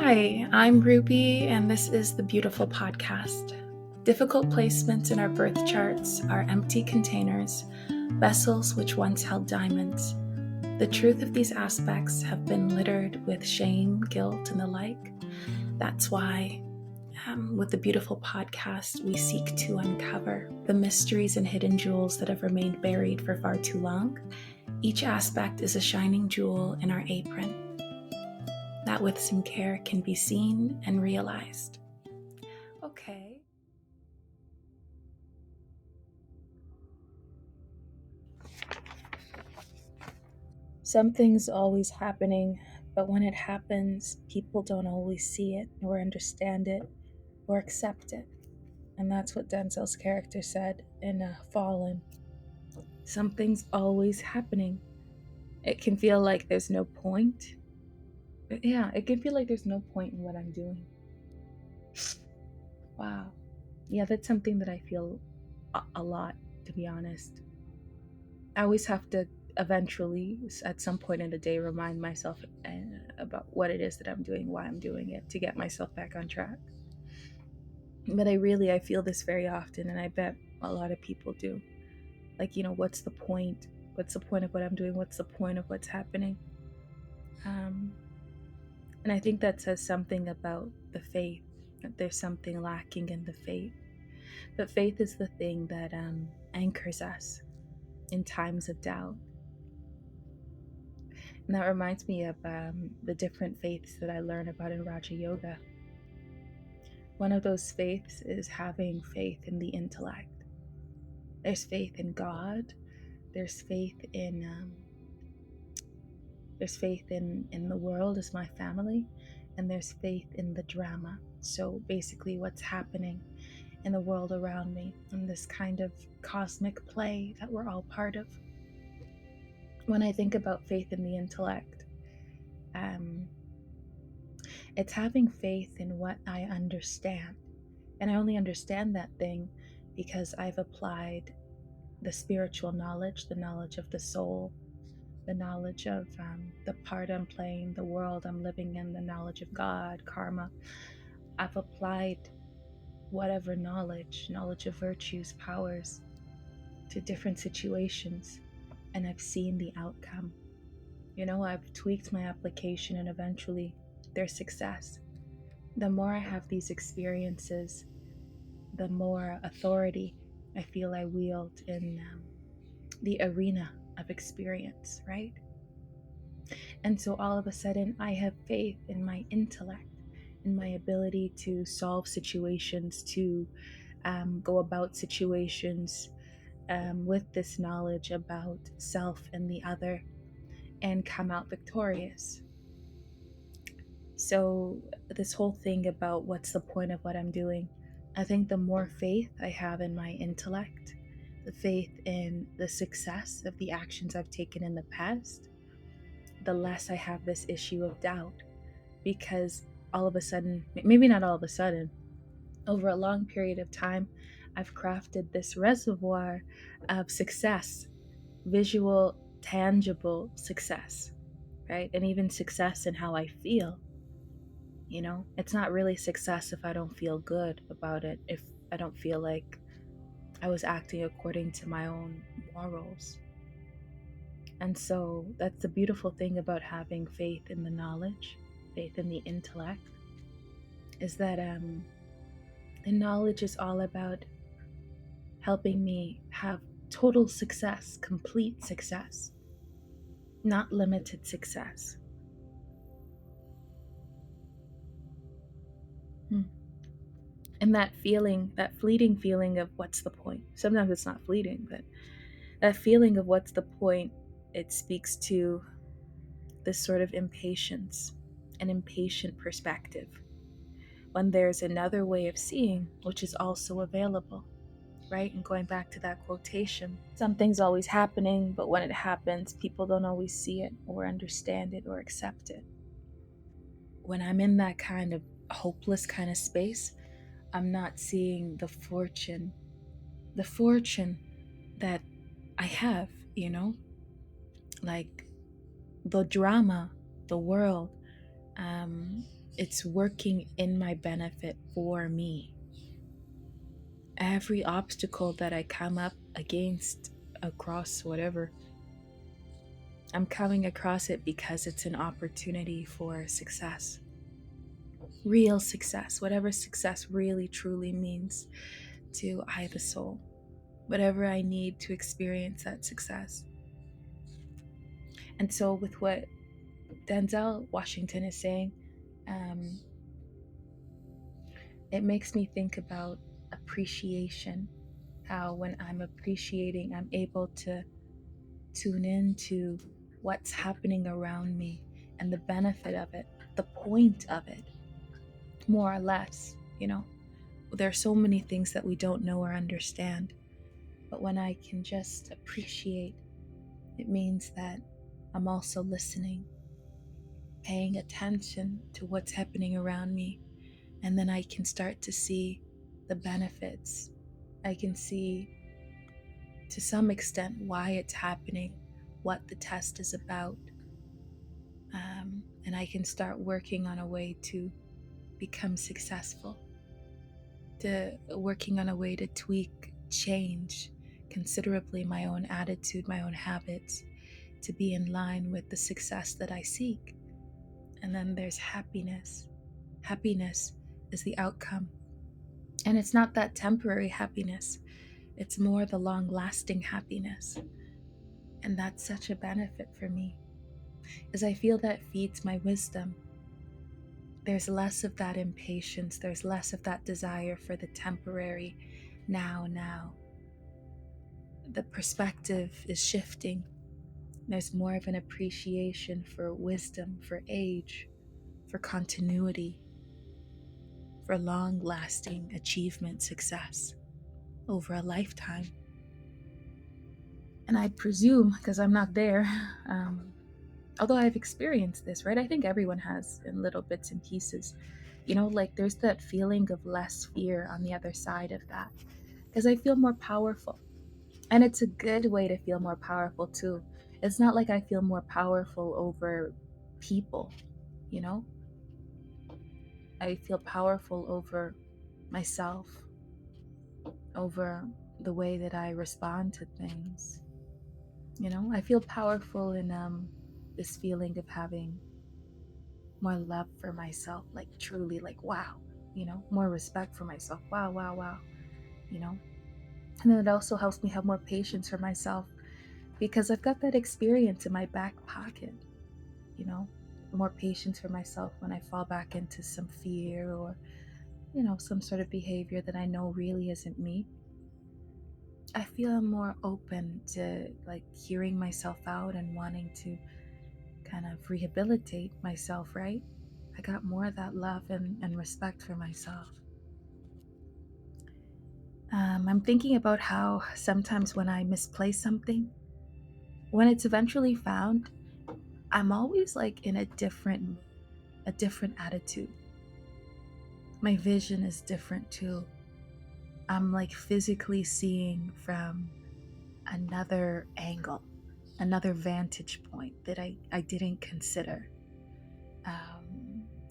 Hi, I'm Ruby, and this is the Beautiful Podcast. Difficult placements in our birth charts are empty containers, vessels which once held diamonds. The truth of these aspects have been littered with shame, guilt, and the like. That's why, with the Beautiful Podcast, we seek to uncover the mysteries and hidden jewels that have remained buried for far too long. Each aspect is a shining jewel in our apron that with some care can be seen and realized. Okay. Something's always happening, but when it happens, people don't always see it or understand it or accept it. And that's what Denzel's character said in Fallen. Something's always happening. It can feel like there's no point. Yeah, it can feel like there's no point in what I'm doing. Wow. Yeah, that's something that I feel a lot, to be honest. I always have to eventually, at some point in the day, remind myself about what it is that I'm doing, why I'm doing it, to get myself back on track. But I feel this very often, and I bet a lot of people do. Like, what's the point? What's the point of what I'm doing? What's the point of what's happening? And I think that says something about the faith, that there's something lacking in the faith. But faith is the thing that anchors us in times of doubt. And that reminds me of the different faiths that I learn about in Raja Yoga. One of those faiths is having faith in the intellect. There's faith in God. There's faith in the world as my family, and there's faith in the drama. So basically, what's happening in the world around me, in this kind of cosmic play that we're all part of. When I think about faith in the intellect, it's having faith in what I understand. And I only understand that thing because I've applied the spiritual knowledge, the knowledge of the soul, the knowledge of the part I'm playing, the world I'm living in, the knowledge of God, karma. I've applied whatever knowledge of virtues, powers, to different situations, and I've seen the outcome. I've tweaked my application, and eventually there's success. The more I have these experiences, the more authority I feel I wield in the arena of experience, right? And so all of a sudden, I have faith in my intellect, in my ability to solve situations, to go about situations with this knowledge about self and the other, and come out victorious. So, this whole thing about what's the point of what I'm doing, I think the more faith I have in my intellect, the faith in the success of the actions I've taken in the past, the less I have this issue of doubt. Because all of a sudden, maybe not all of a sudden, over a long period of time, I've crafted this reservoir of success, visual, tangible success, right? And even success in how I feel. It's not really success if I don't feel good about it, if I don't feel like I was acting according to my own morals. And so that's the beautiful thing about having faith in the knowledge, faith in the intellect, is that the knowledge is all about helping me have total success, complete success, not limited success. And that feeling, that fleeting feeling of what's the point? Sometimes it's not fleeting, but that feeling of what's the point, it speaks to this sort of impatience, an impatient perspective, when there's another way of seeing, which is also available, right? And going back to that quotation, something's always happening, but when it happens, people don't always see it or understand it or accept it. When I'm in that kind of hopeless kind of space, I'm not seeing the fortune that I have, like the drama, the world, It's working in my benefit for me. Every obstacle that I come up against, across whatever, I'm coming across it because it's an opportunity for success. Real success, whatever success really truly means to I, the soul. Whatever I need to experience that success. And so, with what Denzel Washington is saying, um, it makes me think about appreciation. How, when I'm appreciating, I'm able to tune into what's happening around me and the benefit of it, the point of it, more or less. There are so many things that we don't know or understand. But when I can just appreciate, it means that I'm also listening, paying attention to what's happening around me. And then I can start to see the benefits. I can see to some extent why it's happening, what the test is about. And I can start working on a way to become successful, to working on a way to tweak, change considerably my own attitude, my own habits, to be in line with the success that I seek. And then there's happiness. Happiness is the outcome. And it's not that temporary happiness, it's more the long lasting happiness. And that's such a benefit for me, as I feel that feeds my wisdom. There's less of that impatience, there's less of that desire for the temporary now. The perspective is shifting. There's more of an appreciation for wisdom, for age, for continuity, for long lasting achievement, success over a lifetime. And I presume, because I'm not there, although I've experienced this, right? I think everyone has in little bits and pieces. Like there's that feeling of less fear on the other side of that, because I feel more powerful. And it's a good way to feel more powerful too. It's not like I feel more powerful over people, you know? I feel powerful over myself, over the way that I respond to things. I feel powerful in this feeling of having more love for myself, like truly, like wow, more respect for myself. Wow, wow, wow, you know. And then it also helps me have more patience for myself because I've got that experience in my back pocket, you know, more patience for myself when I fall back into some fear or, some sort of behavior that I know really isn't me. I feel more open to like hearing myself out and wanting to kind of rehabilitate myself, right? I got more of that love and respect for myself. I'm thinking about how sometimes when I misplace something, when it's eventually found, I'm always like in a different attitude. My vision is different too. I'm like physically seeing from another angle, another vantage point that I didn't consider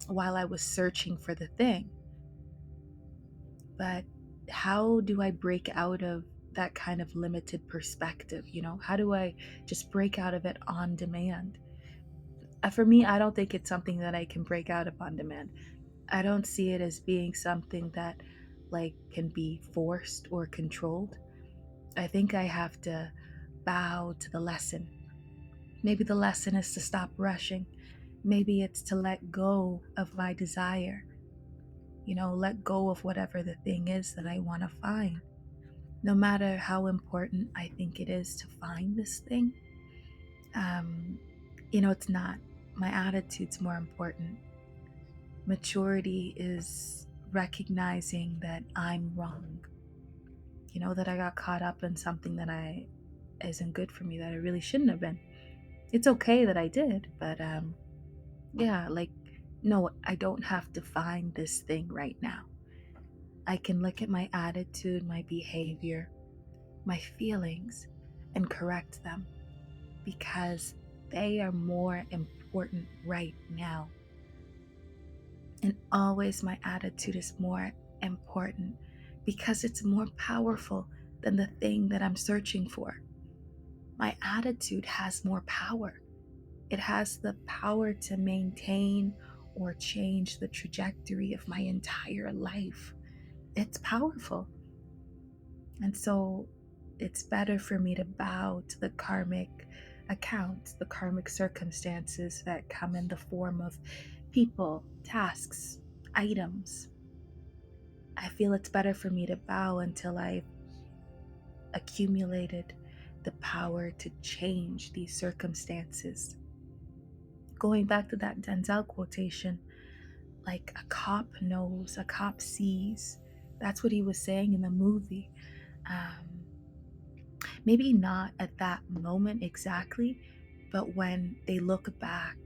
while I was searching for the thing. But how do I break out of that kind of limited perspective? How do I just break out of it on demand? For me, I don't think it's something that I can break out of on demand. I don't see it as being something that like can be forced or controlled. I think I have to bow to the lesson. Maybe the lesson is to stop rushing. Maybe it's to let go of my desire. Let go of whatever the thing is that I want to find. No matter how important I think it is to find this thing, um, it's not. My attitude's more important. Maturity is recognizing that I'm wrong. That I got caught up in something that I isn't good for me, that I really shouldn't have been. It's okay that I did, but yeah, like no, I don't have to find this thing right now. I can look at my attitude, my behavior, my feelings, and correct them because they are more important right now. And always my attitude is more important because it's more powerful than the thing that I'm searching for. My attitude has more power. It has the power to maintain or change the trajectory of my entire life. It's powerful. And so it's better for me to bow to the karmic accounts, the karmic circumstances that come in the form of people, tasks, items. I feel it's better for me to bow until I've accumulated the power to change these circumstances. Going back to that Denzel quotation, like a cop knows, a cop sees. That's what he was saying in the movie. Um, Maybe not at that moment exactly, but when they look back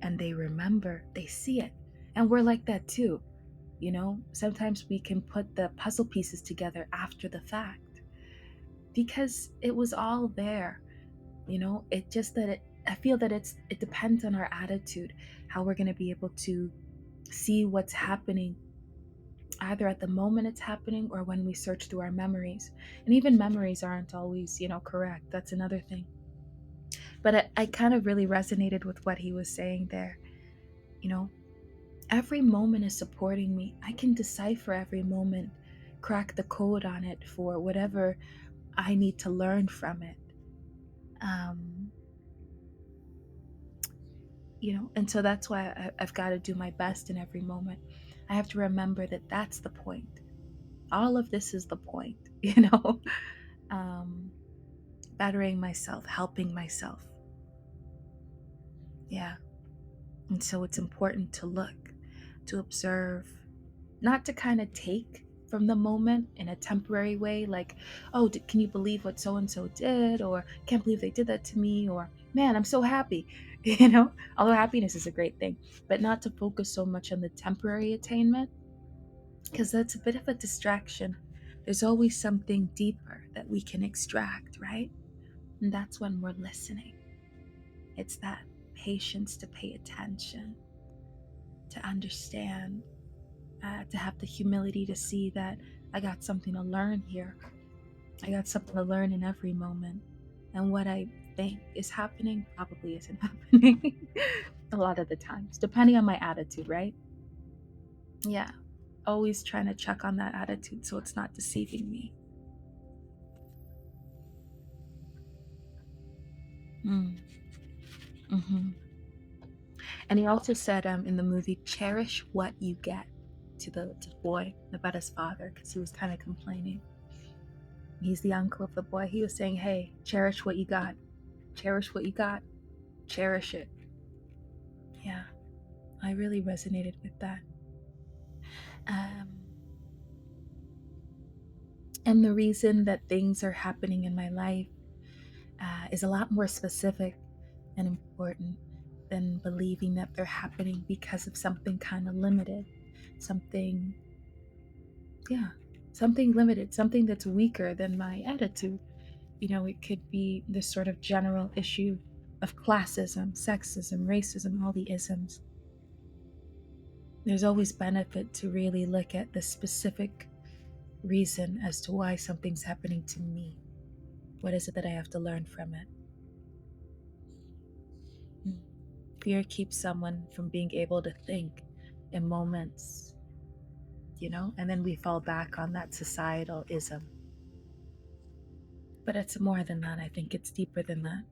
and they remember, they see it. And we're like that too. You know, sometimes we can put the puzzle pieces together after the fact because it was all there. You know, it just that I feel that it depends on our attitude, how we're going to be able to see what's happening either at the moment it's happening or when we search through our memories. And even memories aren't always, correct. That's another thing. But I kind of really resonated with what he was saying there. You know, every moment is supporting me. I can decipher every moment, crack the code on it for whatever I need to learn from it. Um, and so that's why I've got to do my best in every moment. I have to remember that that's the point. All of this is the point, um, bettering myself, helping myself. Yeah. And so it's important to look, to observe, not to kind of take from the moment in a temporary way, like, oh, can you believe what so and so did? Or can't believe they did that to me? Or man, I'm so happy. Although happiness is a great thing, but not to focus so much on the temporary attainment, because that's a bit of a distraction. There's always something deeper that we can extract, right? And that's when we're listening. It's that patience to pay attention, to understand, to have the humility to see that I got something to learn here. I got something to learn in every moment. And what I think is happening probably isn't happening a lot of the times, depending on my attitude, right? Yeah. Always trying to check on that attitude so it's not deceiving me. Mm. hmm And he also said in the movie, cherish what you get to the boy about his father because he was kind of complaining. He's the uncle of the boy. He was saying, hey, cherish what you got. Cherish what you got. Cherish it. Yeah, I really resonated with that. Um, and the reason that things are happening in my life is a lot more specific and important than believing that they're happening because of something kind of limited. Something, yeah, something limited, something that's weaker than my attitude. It could be this sort of general issue of classism, sexism, racism, all the isms. There's always benefit to really look at the specific reason as to why something's happening to me. What is it that I have to learn from it? Mm. Fear keeps someone from being able to think in moments, and then we fall back on that societal ism. But it's more than that. I think it's deeper than that.